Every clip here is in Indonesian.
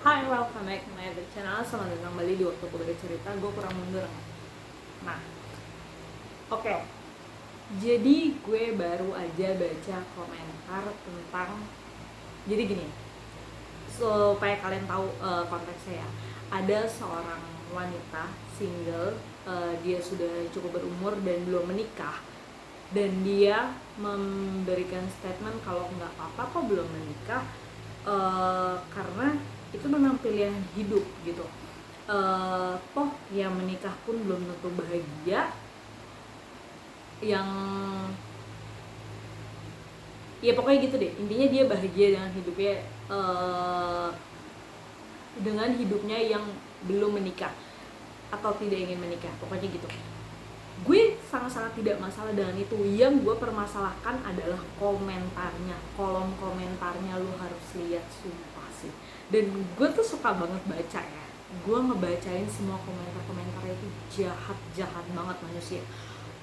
Hai, welcome back to my YouTube channel. Selamat datang kembali di waktu aku bercerita. Gue kurang mundur. Nah, oke. Jadi gue baru aja baca komentar tentang. Jadi gini, supaya kalian tahu konteksnya ya. Ada seorang wanita single, dia sudah cukup berumur dan belum menikah. Dan dia memberikan statement kalau nggak apa-apa kok belum menikah, karena itu memang pilihan hidup gitu. Toh yang menikah pun belum tentu bahagia, yang ya pokoknya gitu deh, intinya dia bahagia dengan hidupnya, dengan hidupnya yang belum menikah atau tidak ingin menikah, pokoknya gitu. Gue sangat-sangat tidak masalah dengan itu. Yang gue permasalahkan adalah komentarnya, kolom komentarnya. Lu harus lihat, sumpah sih. Dan gue tuh suka banget baca ya, gue ngebacain semua komentar-komentarnya itu jahat-jahat banget manusia.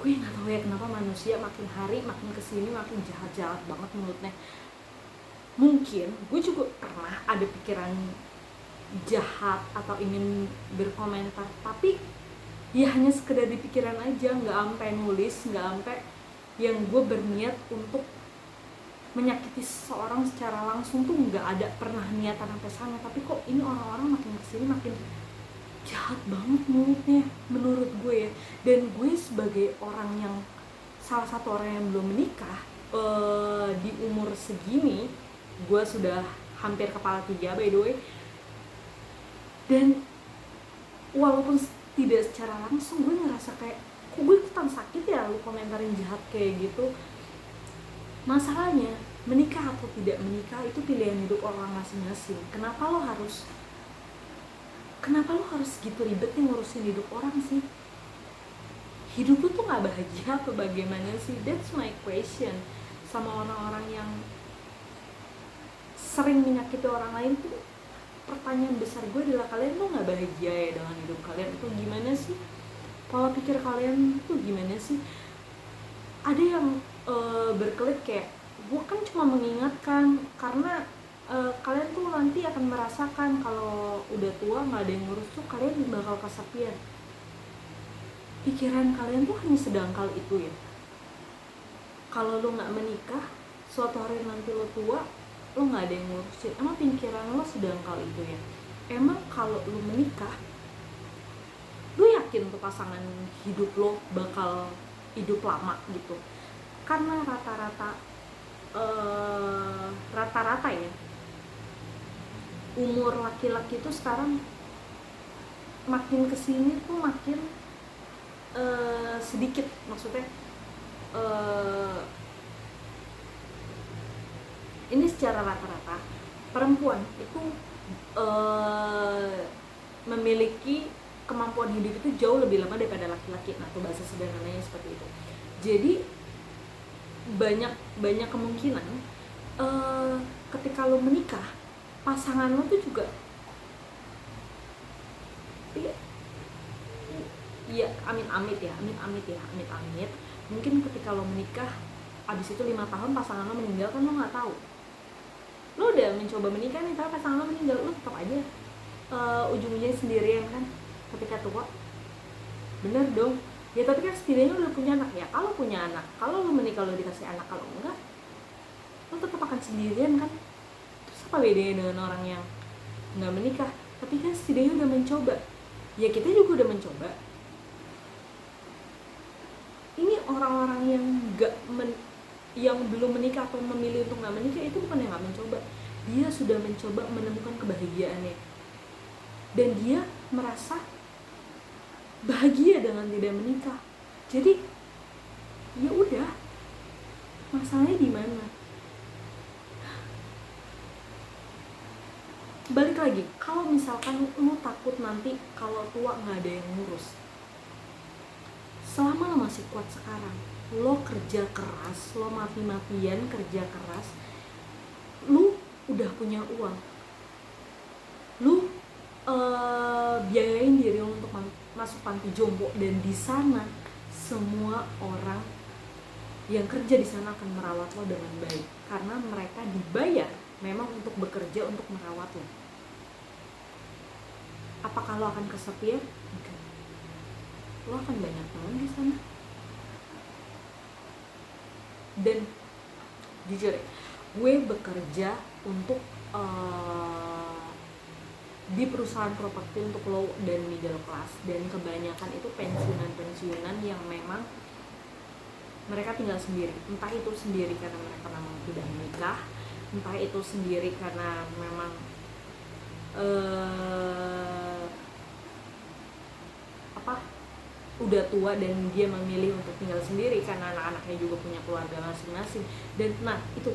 Gue nggak tahu ya kenapa manusia makin hari makin kesini makin jahat-jahat banget mulutnya. Mungkin gue juga pernah ada pikiran jahat atau ingin berkomentar, tapi ya hanya sekedar di pikiran aja, nggak sampai nulis, nggak sampai yang gue berniat untuk menyakiti seseorang secara langsung tuh nggak ada pernah niatan sampai sana. Tapi kok ini orang-orang makin kesini makin jahat banget mulutnya menurut gue ya. Dan gue sebagai orang yang salah satu orang yang belum menikah, di umur segini, gue sudah hampir kepala 3 by the way, dan walaupun tidak secara langsung gue ngerasa kayak kok gue ikutan sakit ya lu komentarin jahat kayak gitu. Masalahnya menikah atau tidak menikah itu pilihan hidup orang masing-masing. Kenapa lo harus gitu ribetnya ngurusin hidup orang sih? Hidup lu tuh nggak bahagia apa bagaimana sih? That's my question sama orang-orang yang sering menyakiti orang lain tuh. Pertanyaan besar gue adalah, kalian tuh nggak bahagia ya dengan hidup kalian? Itu gimana sih? Pola pikir kalian tuh gimana sih? Ada yang berkelit kayak, gue kan cuma mengingatkan karena kalian tuh nanti akan merasakan kalau udah tua nggak ada yang ngurus tuh kalian bakal kesepian. Pikiran kalian tuh hanya sedangkal itu ya? Kalau lo nggak menikah, suatu hari nanti lo tua, lo nggak ada yang ngurusin. Emang pikiran lo sedangkal itu ya? Emang kalau lo menikah, lo yakin tuh pasangan hidup lo bakal hidup lama gitu? Karena rata-rata ya, umur laki-laki tuh sekarang makin kesini tuh makin sedikit, maksudnya ini secara rata-rata perempuan itu memiliki kemampuan hidup itu jauh lebih lama daripada laki-laki. Nah, tuh bahasa sederhananya seperti itu. Jadi banyak kemungkinan ketika lo menikah, pasangan lo tuh juga ya amit-amit mungkin ketika lo menikah abis itu 5 tahun pasangan lo meninggal, kan lo nggak tahu. Lo udah mencoba menikah nih tapi pasangan lo meninggal, lo tetap aja ujung-ujungnya sendirian kan ketika tua. Bener dong ya, tapi kan setidaknya lo udah punya anak ya. Kalau punya anak, kalau lo menikah lo dikasih anak, kalau enggak lo tetap akan sendirian kan. Terus apa bedanya dengan orang yang nggak menikah tapi kan setidaknya udah mencoba? Ya kita juga udah mencoba. Ini orang-orang yang yang belum menikah atau memilih untuk nggak menikah, itu bukan yang nggak mencoba, dia sudah mencoba menemukan kebahagiaannya dan dia merasa bahagia dengan tidak menikah. Jadi ya udah, masalahnya di mana? Balik lagi, kalau misalkan lu takut nanti kalau tua nggak ada yang ngurus, selama lo masih kuat sekarang, lo kerja keras, lo mati-matian kerja keras, lo udah punya uang, lo biayain diri lo untuk masuk panti jompo, dan di sana semua orang yang kerja di sana akan merawat lo dengan baik karena mereka dibayar memang untuk bekerja untuk merawat lo. Apakah lo akan kesepian? Enggak. Lo akan banyak teman di sana. Dan jujur ya, gue bekerja untuk di perusahaan properti untuk low dan middle class, dan kebanyakan itu pensiunan yang memang mereka tinggal sendiri. Entah itu sendiri karena mereka memang sudah menikah, entah itu sendiri karena memang udah tua dan dia memilih untuk tinggal sendiri karena anak-anaknya juga punya keluarga masing-masing. Dan nah itu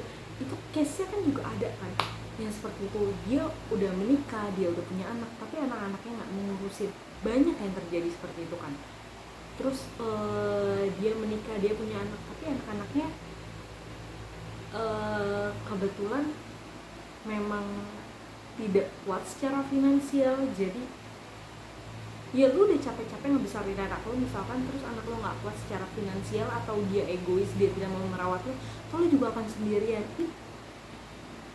case-nya kan juga ada kan yang seperti itu, dia udah menikah, dia udah punya anak, tapi anak-anaknya nggak mengurusin. Banyak yang terjadi seperti itu kan. Terus dia menikah, dia punya anak, tapi anak-anaknya kebetulan memang tidak kuat secara finansial. Jadi ya lu udah capek-capek ngebesarin anak lo misalkan, terus anak lo nggak kuat secara finansial atau dia egois, dia tidak mau merawat lo, lo juga akan sendirian.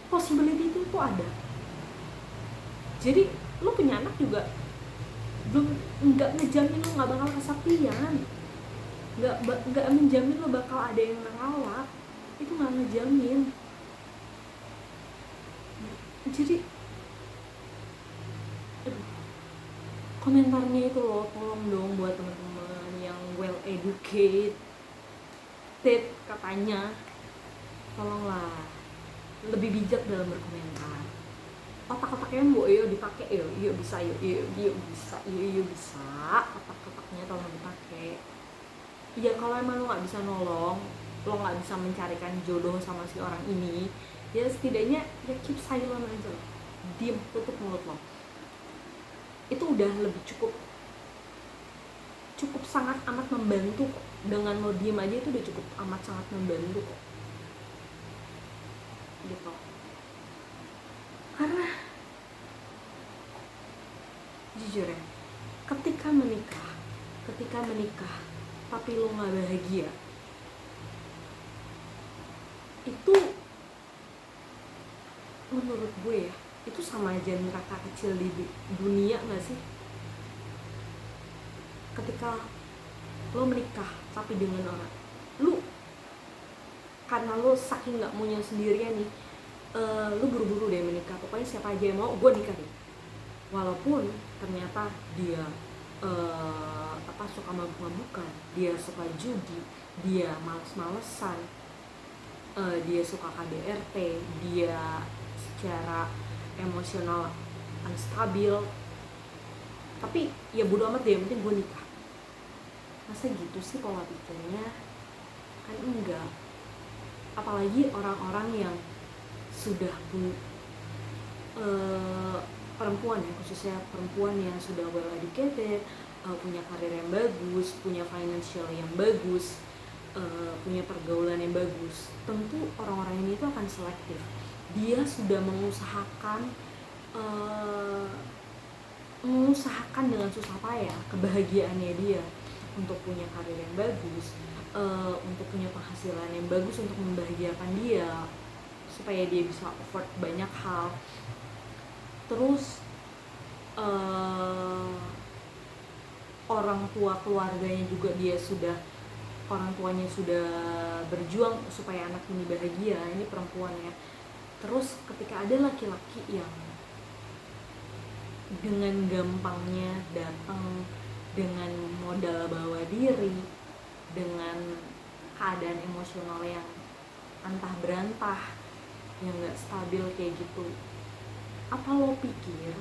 Possibility itu tuh ada. Jadi lo punya anak juga nggak ngejamin lo nggak bakal kesepian, nggak menjamin lo bakal ada yang ngerawat, itu nggak ngejamin. Jadi komentarnya itu loh, tolong dong buat teman-teman yang well educated katanya, tolonglah lebih bijak dalam berkomentar. Otak-otaknya mbok yo dipakai yo, bisa otak-otaknya tolong dipakai. Ya kalau emang lo nggak bisa nolong, lo nggak bisa mencarikan jodoh sama si orang ini, ya setidaknya ya keep silent aja, diem, tutup mulut lo. Itu udah lebih cukup sangat amat membantu kok. Dengan lo diem aja itu udah cukup amat sangat membantu kok, gitu. Karena jujur ya, ketika menikah tapi lo nggak bahagia, itu menurut gue ya, itu sama aja neraka kecil di dunia nggak sih? Ketika lo menikah tapi dengan orang, lu karena lo saking nggak maunya sendirian nih, lu buru-buru deh menikah, pokoknya siapa aja yang mau gue nikah deh, walaupun ternyata dia suka mabuk-mabukan, dia suka judi, dia males-malesan, dia suka KDRT, dia secara emosional unstabil, tapi ya bodo amat deh, yang penting gue nikah. Masa gitu sih pola pikirnya? Kan enggak. Apalagi orang-orang yang sudah perempuan ya, khususnya perempuan yang sudah well educated, punya karir yang bagus, punya financial yang bagus, punya pergaulan yang bagus, tentu orang-orang ini tuh akan selektif. Dia sudah mengusahakan dengan susah payah kebahagiaannya dia, untuk punya karir yang bagus, untuk punya penghasilan yang bagus, untuk membahagiakan dia, supaya dia bisa afford banyak hal. Terus orang tua keluarganya juga, orang tuanya sudah berjuang supaya anak ini bahagia, ini perempuan ya. Terus ketika ada laki-laki yang dengan gampangnya datang dengan modal bawa diri, dengan keadaan emosional yang antah berantah, yang gak stabil kayak gitu, apa lo pikir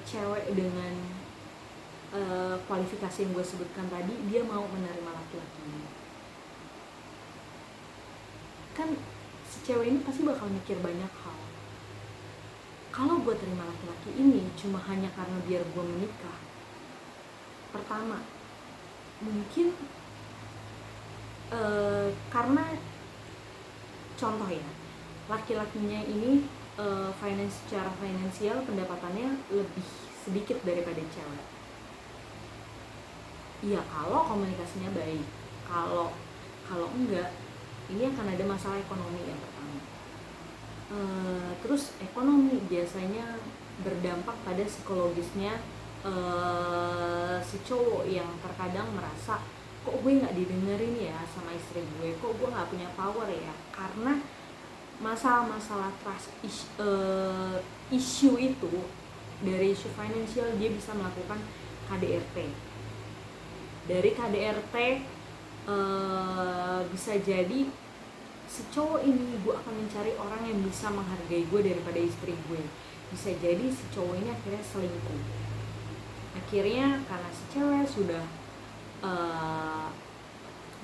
cewek dengan kualifikasi yang gue sebutkan tadi, dia mau menerima laki-laki ini? Kan si cewek ini pasti bakal mikir banyak hal. Kalau gue terima laki-laki ini cuma hanya karena biar gue menikah, pertama mungkin karena contoh ya, laki-lakinya ini secara finansial pendapatannya lebih sedikit daripada cewek. Iya kalau komunikasinya baik. Kalau enggak, ini akan ada masalah ekonomi yang pertama. Terus ekonomi biasanya berdampak pada psikologisnya si cowok yang terkadang merasa kok gue nggak didengerin ya sama istri gue, kok gue nggak punya power ya, karena masalah-masalah trust issue itu. Dari isu finansial dia bisa melakukan KDRT. Dari KDRT bisa jadi si cowok ini, gue akan mencari orang yang bisa menghargai gue daripada istri gue. Bisa jadi si cowok ini akhirnya selingkuh. Akhirnya karena si cewek sudah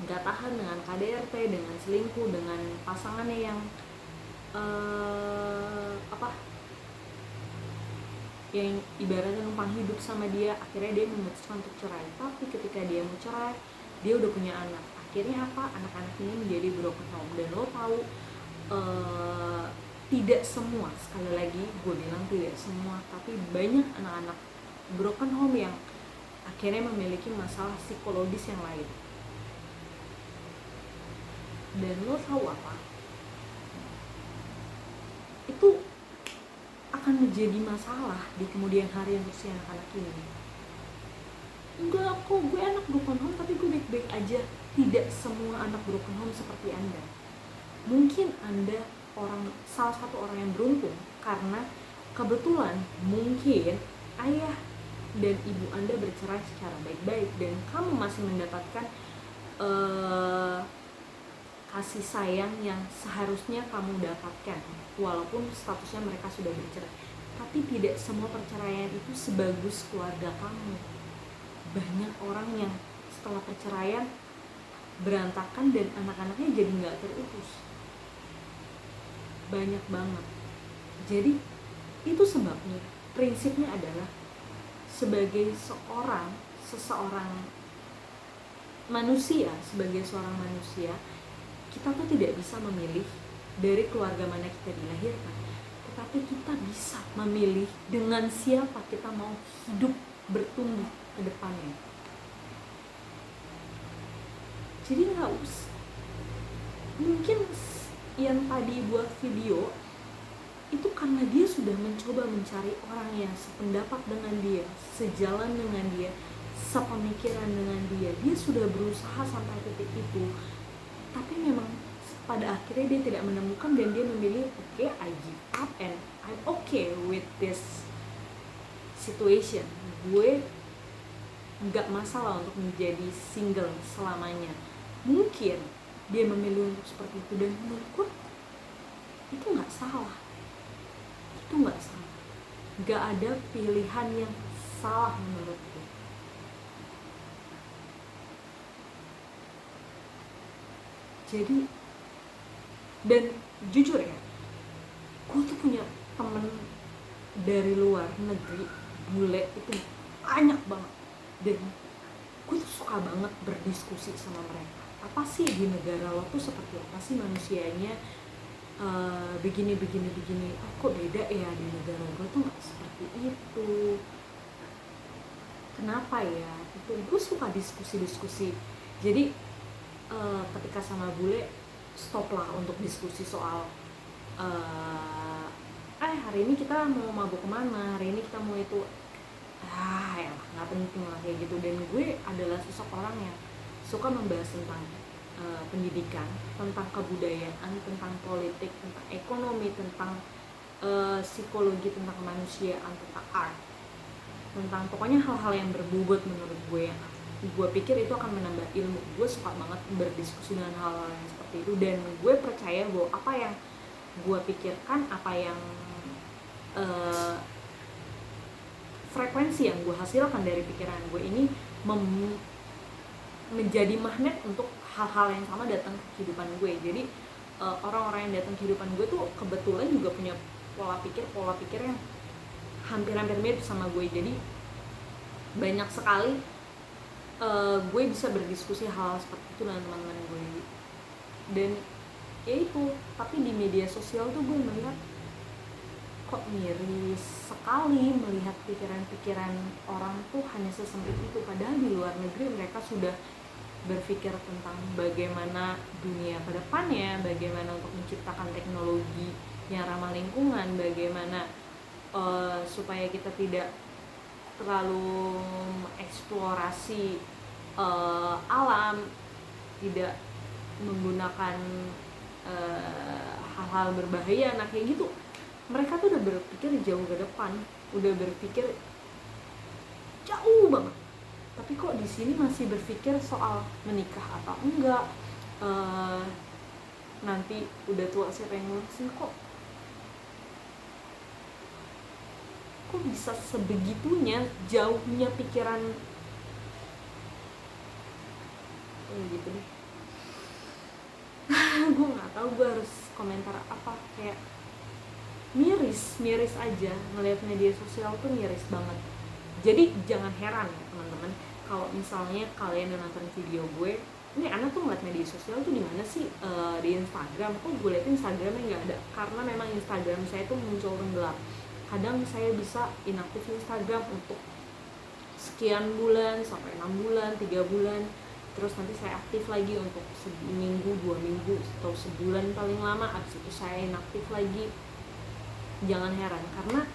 nggak tahan dengan KDRT, dengan selingkuh, dengan pasangannya yang yang ibaratnya numpang hidup sama dia, akhirnya dia memutuskan untuk cerai. Tapi ketika dia mau cerai, dia udah punya anak. Akhirnya apa? Anak-anak ini menjadi broken home. Dan lo tahu, tidak semua, sekali lagi gue bilang tidak semua, tapi banyak anak-anak broken home yang akhirnya memiliki masalah psikologis yang lain. Dan lo tahu apa? Itu akan menjadi masalah di kemudian hari untuk si anak-anak ini. Enggak kok, gue anak broken home tapi gue baik-baik aja. Tidak semua anak broken home seperti Anda. Mungkin Anda salah satu orang yang beruntung karena kebetulan mungkin ayah dan ibu Anda bercerai secara baik-baik dan kamu masih mendapatkan kasih sayang yang seharusnya kamu dapatkan walaupun statusnya mereka sudah bercerai. Tapi tidak semua perceraian itu sebagus keluarga kamu. Banyak orang yang setelah perceraian berantakan dan anak-anaknya jadi nggak terurus. Banyak banget. Jadi itu sebabnya prinsipnya adalah sebagai seseorang manusia, sebagai seorang manusia, kita tuh tidak bisa memilih dari keluarga mana kita dilahirkan, tetapi kita bisa memilih dengan siapa kita mau hidup bertumbuh ke depannya. Jadi nggak usah, mungkin yang tadi buat video itu karena dia sudah mencoba mencari orang yang sependapat dengan dia, sejalan dengan dia, sepemikiran dengan dia. Dia sudah berusaha sampai titik itu, tapi memang pada akhirnya dia tidak menemukan dan dia memilih okay, I give up and I'm okay with this situation. Gue nggak masalah untuk menjadi single selamanya. Mungkin dia memilih untuk seperti itu dan menurutku itu nggak salah. Itu nggak salah. Nggak ada pilihan yang salah menurutku. Jadi, dan jujur ya, gue tuh punya temen dari luar negeri, bule itu banyak banget. Dan gue tuh suka banget berdiskusi sama mereka. Apa sih di negara lo tuh seperti apa sih manusianya, begini. Oh, kok beda ya di negara gue tuh gak seperti itu. Kenapa ya? Itu gue suka diskusi. Jadi ketika sama bule, stoplah untuk diskusi soal hari ini kita mau mabuk kemana, hari ini kita mau itu, ya nggak penting lah kayak gitu. Dan gue adalah sosok orang yang suka membahas tentang pendidikan, tentang kebudayaan, tentang politik, tentang ekonomi, tentang psikologi, tentang kemanusiaan, tentang art, tentang pokoknya hal-hal yang berbobot menurut gue yang gue pikir itu akan menambah ilmu. Gue suka banget berdiskusi dengan hal-hal yang seperti itu dan gue percaya bahwa apa yang gue pikirkan, apa yang frekuensi yang gue hasilkan dari pikiran gue ini menjadi magnet untuk hal-hal yang sama datang ke kehidupan gue. Jadi orang-orang yang datang ke kehidupan gue tuh kebetulan juga punya pola pikir yang hampir-hampir mirip sama gue. Jadi banyak sekali gue bisa berdiskusi hal seperti itu dengan teman-teman gue. Dan ya itu, tapi di media sosial tuh gue melihat kok miris sekali melihat pikiran-pikiran orang tuh hanya sesempit itu. Padahal di luar negeri mereka sudah berpikir tentang bagaimana dunia ke depannya, bagaimana untuk menciptakan teknologi yang ramah lingkungan, bagaimana supaya kita tidak terlalu eksplorasi alam, tidak menggunakan hal-hal berbahaya. Nah kayak gitu mereka tuh udah berpikir jauh ke depan, udah berpikir jauh banget. Tapi kok di sini masih berpikir soal menikah atau enggak, nanti udah tua siapa yang ngurusin. Kok bisa sebegitunya jauhnya pikiran gitu deh. Gue nggak tahu gue harus komentar apa, kayak miris aja ngelihat media sosial tuh, miris banget. Jadi jangan heran ya teman-teman kalau misalnya kalian yang nonton video gue, ini anak tuh ngeliat media sosial tuh di mana sih, di Instagram. Kok gue liat Instagramnya nggak ada, karena memang Instagram saya tuh muncul tenggelam. Kadang saya bisa inaktif Instagram untuk sekian bulan, sampai 6 bulan, 3 bulan, terus nanti saya aktif lagi untuk seminggu, 2 minggu, atau sebulan paling lama, abis itu saya inaktif lagi. Jangan heran, karena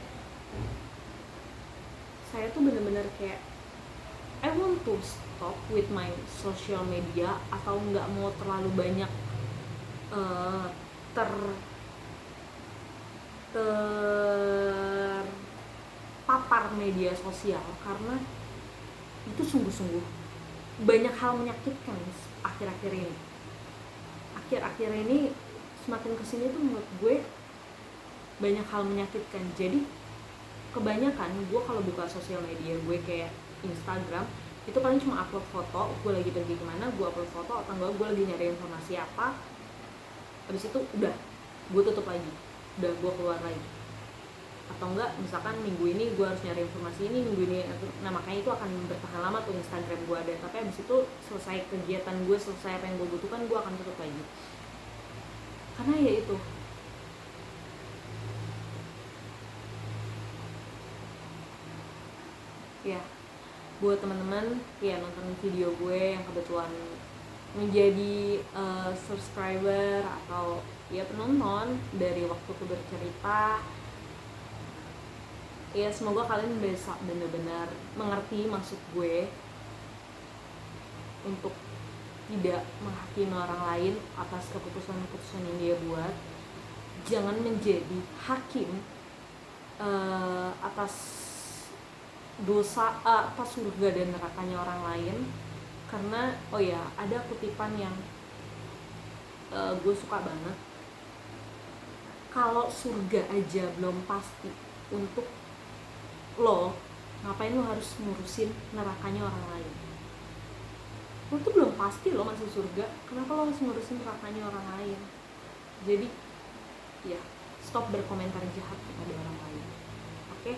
saya tuh bener-bener kayak I want to stop with my social media, atau nggak mau terlalu banyak terpapar media sosial, karena itu sungguh-sungguh banyak hal menyakitkan akhir-akhir ini. Semakin kesini tuh menurut gue banyak hal menyakitkan. Jadi kebanyakan gue kalau buka sosial media gue kayak Instagram, itu paling cuma upload foto, gue lagi pergi kemana, gue upload foto, atau enggak gue lagi nyari informasi apa, habis itu udah gue tutup lagi, udah gue keluar lagi. Atau enggak misalkan minggu ini gue harus nyari informasi ini, minggu ini, nah makanya itu akan bertahan lama tuh Instagram gue ada. Tapi habis itu selesai kegiatan gue, selesai apa yang gue butuhkan, gue akan tutup lagi. Karena ya itu, ya buat teman-teman ya nonton video gue yang kebetulan menjadi subscriber atau ya penonton dari Waktuku Bercerita, ya semoga kalian bisa benar-benar mengerti maksud gue untuk tidak menghakimi orang lain atas keputusan-keputusan yang dia buat. Jangan menjadi hakim atas dosa, atas surga dan nerakanya orang lain. Karena oh ya, ada kutipan yang gue suka banget, kalau surga aja belum pasti untuk lo, ngapain lo harus ngurusin nerakanya orang lain? Lo tuh belum pasti lo masuk surga, kenapa lo harus ngurusin nerakanya orang lain? Jadi ya, stop berkomentar jahat kepada orang lain. Oke?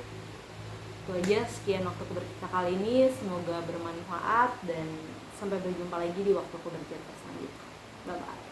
Itu aja, sekian Waktuku Bercerita kali ini, semoga bermanfaat dan sampai berjumpa lagi di Waktuku Bercerita selanjutnya. Bye bye.